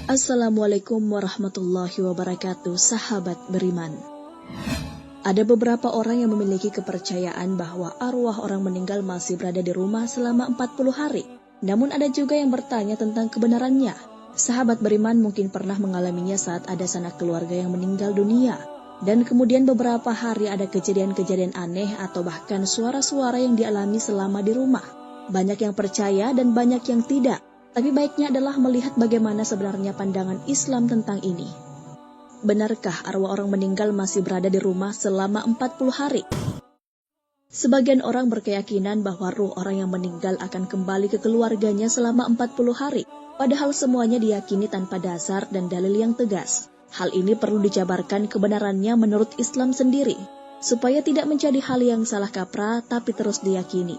Assalamualaikum warahmatullahi wabarakatuh, sahabat beriman. Ada beberapa orang yang memiliki kepercayaan bahwa arwah orang meninggal masih berada di rumah selama 40 hari. Namun ada juga yang bertanya tentang kebenarannya. Sahabat beriman mungkin pernah mengalaminya saat ada sanak keluarga yang meninggal dunia. Dan kemudian beberapa hari ada kejadian-kejadian aneh atau bahkan suara-suara yang dialami selama di rumah. Banyak yang percaya dan banyak yang tidak. Tapi baiknya adalah melihat bagaimana sebenarnya pandangan Islam tentang ini. Benarkah arwah orang meninggal masih berada di rumah selama 40 hari? Sebagian orang berkeyakinan bahwa ruh orang yang meninggal akan kembali ke keluarganya selama 40 hari. Padahal semuanya diyakini tanpa dasar dan dalil yang tegas. Hal ini perlu dijabarkan kebenarannya menurut Islam sendiri, supaya tidak menjadi hal yang salah kaprah tapi terus diyakini.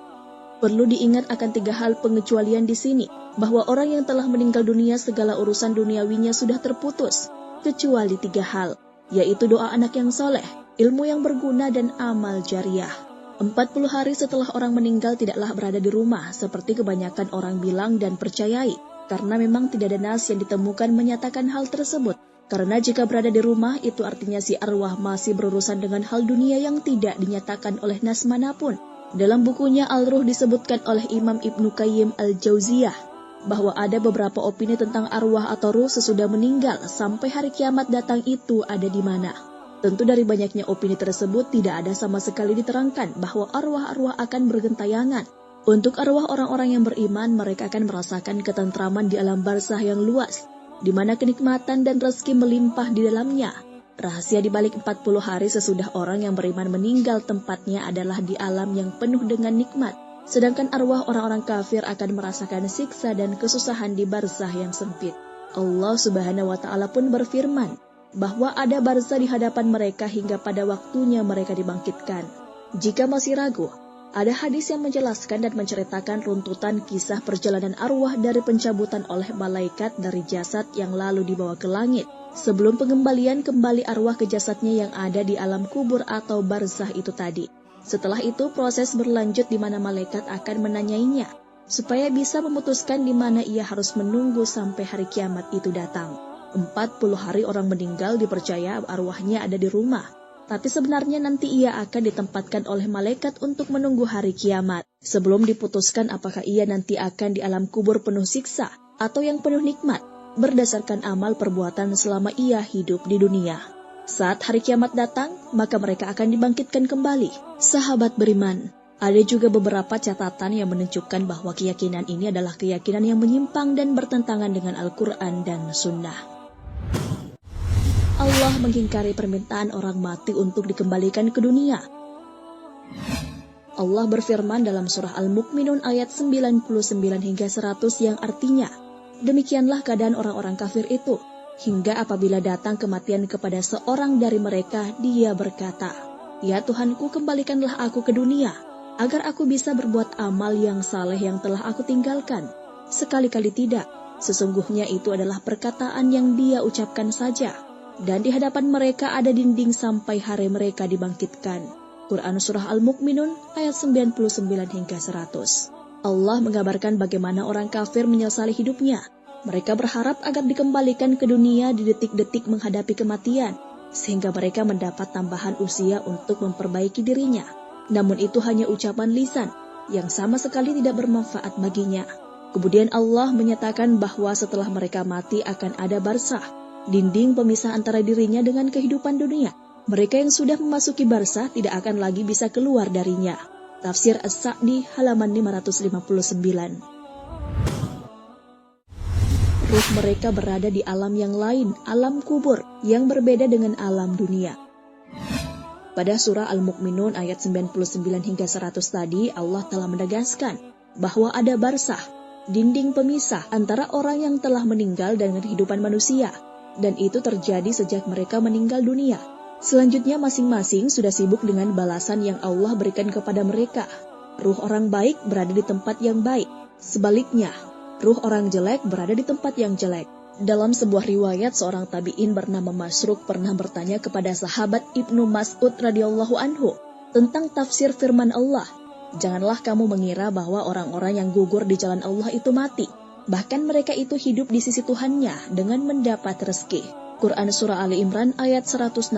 Perlu diingat akan 3 hal pengecualian di sini, bahwa orang yang telah meninggal dunia segala urusan duniawinya sudah terputus, kecuali 3 hal, yaitu doa anak yang soleh, ilmu yang berguna dan amal jariah. 40 hari setelah orang meninggal tidaklah berada di rumah, seperti kebanyakan orang bilang dan percayai, karena memang tidak ada nas yang ditemukan menyatakan hal tersebut. Karena jika berada di rumah, itu artinya si arwah masih berurusan dengan hal dunia yang tidak dinyatakan oleh nas manapun. Dalam bukunya Al-Ruh disebutkan oleh Imam Ibnu Qayyim Al-Jauziyah bahwa ada beberapa opini tentang arwah atau ruh sesudah meninggal sampai hari kiamat datang itu ada di mana. Tentu dari banyaknya opini tersebut tidak ada sama sekali diterangkan bahwa arwah-arwah akan bergentayangan. Untuk arwah orang-orang yang beriman, mereka akan merasakan ketentraman di alam barzah yang luas, di mana kenikmatan dan rezeki melimpah di dalamnya. Rahasia di balik 40 hari sesudah orang yang beriman meninggal tempatnya adalah di alam yang penuh dengan nikmat. Sedangkan arwah orang-orang kafir akan merasakan siksa dan kesusahan di barzah yang sempit. Allah Subhanahu wa Ta'ala pun berfirman bahwa ada barzah di hadapan mereka hingga pada waktunya mereka dibangkitkan. Jika masih ragu, ada hadis yang menjelaskan dan menceritakan runtutan kisah perjalanan arwah dari pencabutan oleh malaikat dari jasad yang lalu dibawa ke langit, sebelum pengembalian kembali arwah ke jasadnya yang ada di alam kubur atau barzah itu tadi. Setelah itu proses berlanjut di mana malaikat akan menanyainya, supaya bisa memutuskan di mana ia harus menunggu sampai hari kiamat itu datang. 40 hari orang meninggal dipercaya arwahnya ada di rumah, tapi sebenarnya nanti ia akan ditempatkan oleh malaikat untuk menunggu hari kiamat, sebelum diputuskan apakah ia nanti akan di alam kubur penuh siksa atau yang penuh nikmat, berdasarkan amal perbuatan selama ia hidup di dunia. Saat hari kiamat datang, maka mereka akan dibangkitkan kembali. Sahabat beriman, ada juga beberapa catatan yang menunjukkan bahwa keyakinan ini adalah keyakinan yang menyimpang dan bertentangan dengan Al-Quran dan Sunnah. Allah mengingkari permintaan orang mati untuk dikembalikan ke dunia. Allah berfirman dalam surah Al-Mu'minun ayat 99 hingga 100 yang artinya, demikianlah keadaan orang-orang kafir itu, hingga apabila datang kematian kepada seorang dari mereka, dia berkata, "Ya Tuhanku, kembalikanlah aku ke dunia, agar aku bisa berbuat amal yang saleh yang telah aku tinggalkan." Sekali-kali tidak, sesungguhnya itu adalah perkataan yang dia ucapkan saja, dan di hadapan mereka ada dinding sampai hari mereka dibangkitkan. Quran Surah Al-Mu'minun ayat 99 hingga 100. Allah mengabarkan bagaimana orang kafir menyesali hidupnya. Mereka berharap agar dikembalikan ke dunia di detik-detik menghadapi kematian, sehingga mereka mendapat tambahan usia untuk memperbaiki dirinya. Namun itu hanya ucapan lisan, yang sama sekali tidak bermanfaat baginya. Kemudian Allah menyatakan bahwa setelah mereka mati akan ada barzah, dinding pemisah antara dirinya dengan kehidupan dunia. Mereka yang sudah memasuki barzah tidak akan lagi bisa keluar darinya. Tafsir As-Sa'di halaman 559. Ruh mereka berada di alam yang lain, alam kubur, yang berbeda dengan alam dunia. Pada surah Al-Mu'minun ayat 99 hingga 100 tadi, Allah telah menegaskan bahwa ada barzah, dinding pemisah antara orang yang telah meninggal dengan kehidupan manusia. Dan itu terjadi sejak mereka meninggal dunia. Selanjutnya masing-masing sudah sibuk dengan balasan yang Allah berikan kepada mereka. Ruh orang baik berada di tempat yang baik. Sebaliknya, ruh orang jelek berada di tempat yang jelek. Dalam sebuah riwayat, seorang tabi'in bernama Masruq pernah bertanya kepada sahabat Ibnu Mas'ud radhiyallahu anhu tentang tafsir firman Allah, "Janganlah kamu mengira bahwa orang-orang yang gugur di jalan Allah itu mati. Bahkan mereka itu hidup di sisi Tuhannya dengan mendapat rezeki. Quran Surah Ali Imran ayat 169.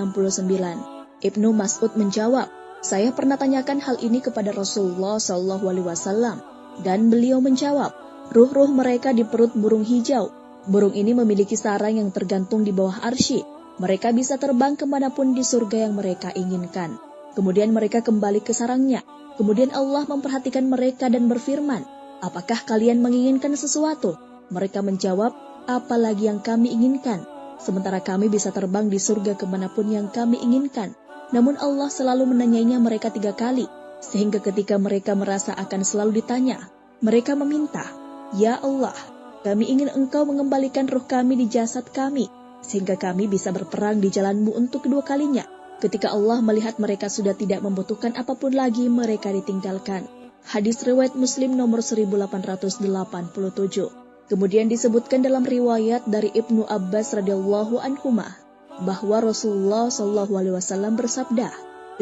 Ibnu Mas'ud menjawab, saya pernah tanyakan hal ini kepada Rasulullah SAW, dan beliau menjawab, ruh-ruh mereka di perut burung hijau. Burung ini memiliki sarang yang tergantung di bawah arsy. Mereka bisa terbang kemanapun di surga yang mereka inginkan. Kemudian mereka kembali ke sarangnya. Kemudian Allah memperhatikan mereka dan berfirman, apakah kalian menginginkan sesuatu? Mereka menjawab, apalagi yang kami inginkan. Sementara kami bisa terbang di surga kemanapun yang kami inginkan. Namun Allah selalu menanyainya mereka 3 kali. Sehingga ketika mereka merasa akan selalu ditanya, mereka meminta, ya Allah, kami ingin Engkau mengembalikan ruh kami di jasad kami, sehingga kami bisa berperang di jalan-Mu untuk kedua kalinya. Ketika Allah melihat mereka sudah tidak membutuhkan apapun lagi, mereka ditinggalkan. Hadis riwayat Muslim nomor 1887. Kemudian disebutkan dalam riwayat dari Ibnu Abbas radhiyallahu anhuma bahwa Rasulullah SAW bersabda,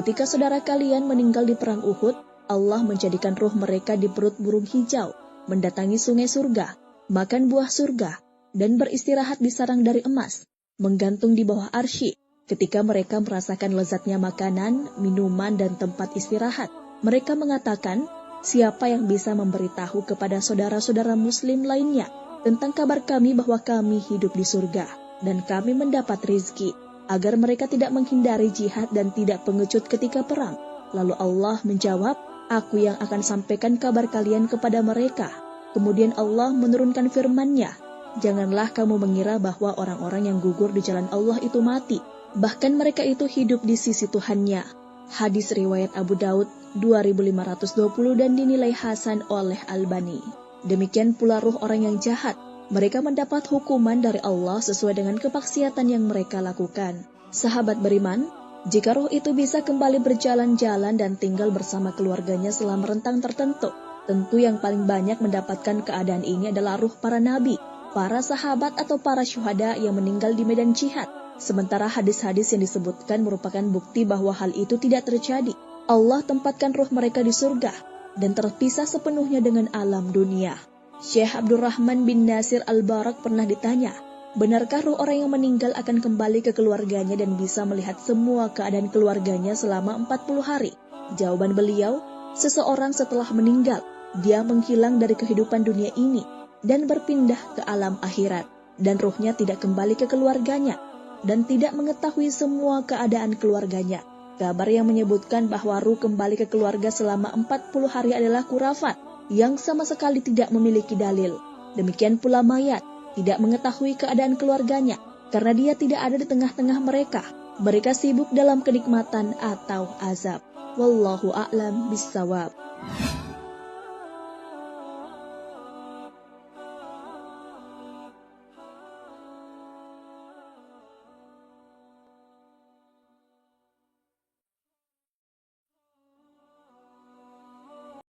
ketika saudara kalian meninggal di perang Uhud, Allah menjadikan ruh mereka di perut burung hijau, mendatangi sungai surga, makan buah surga, dan beristirahat di sarang dari emas, menggantung di bawah arsy. Ketika mereka merasakan lezatnya makanan, minuman, dan tempat istirahat, mereka mengatakan, siapa yang bisa memberitahu kepada saudara-saudara muslim lainnya tentang kabar kami bahwa kami hidup di surga dan kami mendapat rizki, agar mereka tidak menghindari jihad dan tidak pengecut ketika perang. Lalu Allah menjawab, aku yang akan sampaikan kabar kalian kepada mereka. Kemudian Allah menurunkan firman-Nya, janganlah kamu mengira bahwa orang-orang yang gugur di jalan Allah itu mati. Bahkan mereka itu hidup di sisi Tuhannya. Hadis riwayat Abu Daud 2520 dan dinilai hasan oleh Albani. Demikian pula ruh orang yang jahat. Mereka mendapat hukuman dari Allah sesuai dengan kemaksiatan yang mereka lakukan. Sahabat beriman, jika ruh itu bisa kembali berjalan-jalan dan tinggal bersama keluarganya selama rentang tertentu, tentu yang paling banyak mendapatkan keadaan ini adalah ruh para nabi, para sahabat atau para syuhada yang meninggal di medan jihad. Sementara hadis-hadis yang disebutkan merupakan bukti bahwa hal itu tidak terjadi. Allah tempatkan ruh mereka di surga dan terpisah sepenuhnya dengan alam dunia. Syekh Abdurrahman bin Nasir Al-Barak pernah ditanya, benarkah ruh orang yang meninggal akan kembali ke keluarganya dan bisa melihat semua keadaan keluarganya selama 40 hari? Jawaban beliau, seseorang setelah meninggal, dia menghilang dari kehidupan dunia ini dan berpindah ke alam akhirat, dan ruhnya tidak kembali ke keluarganya dan tidak mengetahui semua keadaan keluarganya. Kabar yang menyebutkan bahwa ruh kembali ke keluarga selama 40 hari adalah khurafat yang sama sekali tidak memiliki dalil. Demikian pula mayat tidak mengetahui keadaan keluarganya karena dia tidak ada di tengah-tengah mereka. Mereka sibuk dalam kenikmatan atau azab. Wallahu a'lam bissawab.